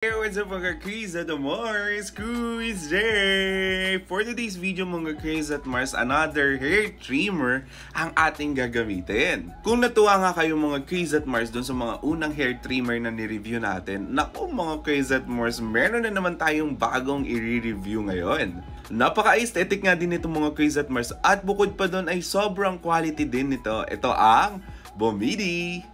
Hey, what's up mga Chris at Mars? Quiz Day! For today's video mga Chris at Mars, another hair trimmer ang ating gagamitin. Kung natuwa nga kayo mga Chris at Mars dun sa mga unang hair trimmer na ni-review natin, naku mga Chris at Mars, meron na naman tayong bagong i-review ngayon. Napaka-aesthetic nga din nito mga Chris at Mars at bukod pa dun ay sobrang quality din nito. Ito ang Bomidi!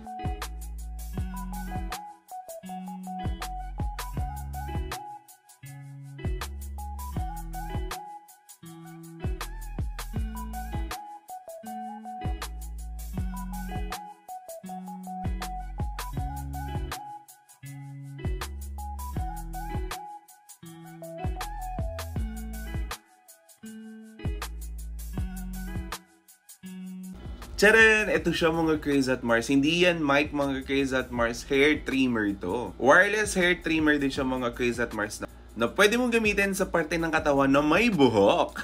Charan! Ito siya mga Chris at Mars. Hindi yan mic mga Chris at Mars. Hair trimmer to. Wireless hair trimmer din siya mga Chris at Mars na pwede mong gamitin sa parte ng katawan na may buhok.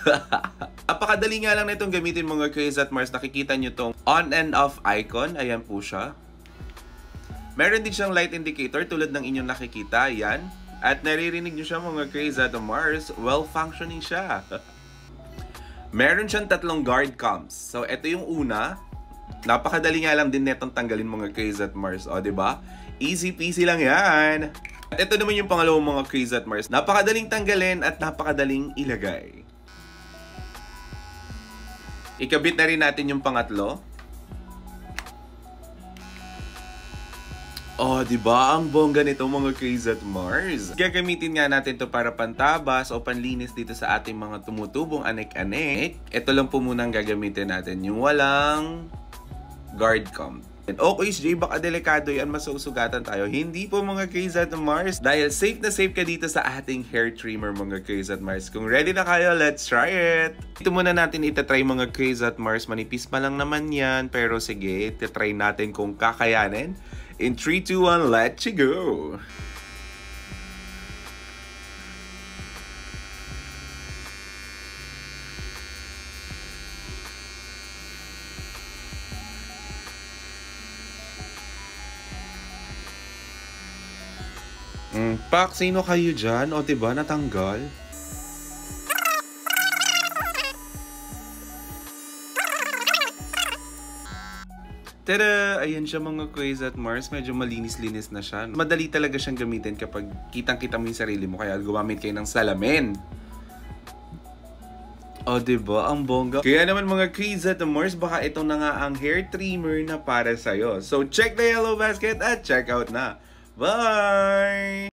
Napakadali nga lang na itong gamitin mga Chris at Mars. Nakikita nyo tong on and off icon. Ayan po siya. Meron din siyang light indicator tulad ng inyong nakikita. Ayan. At naririnig nyo siya mga Chris at Mars. Well functioning siya. Meron siyang tatlong guard cams. So, ito yung una. Napakadali nga lang din netong tanggalin mga Chris at Mars. O, diba? Easy peasy lang yan. At ito naman yung pangalawang mga Chris at Mars. Napakadaling tanggalin at napakadaling ilagay. Ikabit na rin natin yung pangatlo. Oh, diba? Ang bongga nito mga Chris at Mars. Gagamitin nga natin to para pantabas o panlinis dito sa ating mga tumutubong anek-anek. Ito lang po muna ang gagamitin natin. Yung walang guard cam. And okay, Jay, baka delikado yan, masusugatan tayo. Hindi po mga Chris at Mars. Dahil safe na safe ka dito sa ating hair trimmer mga Chris at Mars. Kung ready na kayo, let's try it! Ito muna natin itatry mga Chris at Mars. Manipis pa lang naman yan. Pero sige, itatry natin kung kakayanin. In 3, 2, 1, let's go! Pak, sino kayo dyan? O diba, natanggal? Tada! Ayan siya mga Chris at Mars. Medyo malinis-linis na siya. Madali talaga siyang gamitin kapag kitang-kita mo yung sarili mo. Kaya gumamit kayo ng salamin. O diba? Ang bongga. Kaya naman mga Chris at Mars, baka ito na nga ang hair trimmer na para sa'yo. So check the yellow basket at check out na. Bye!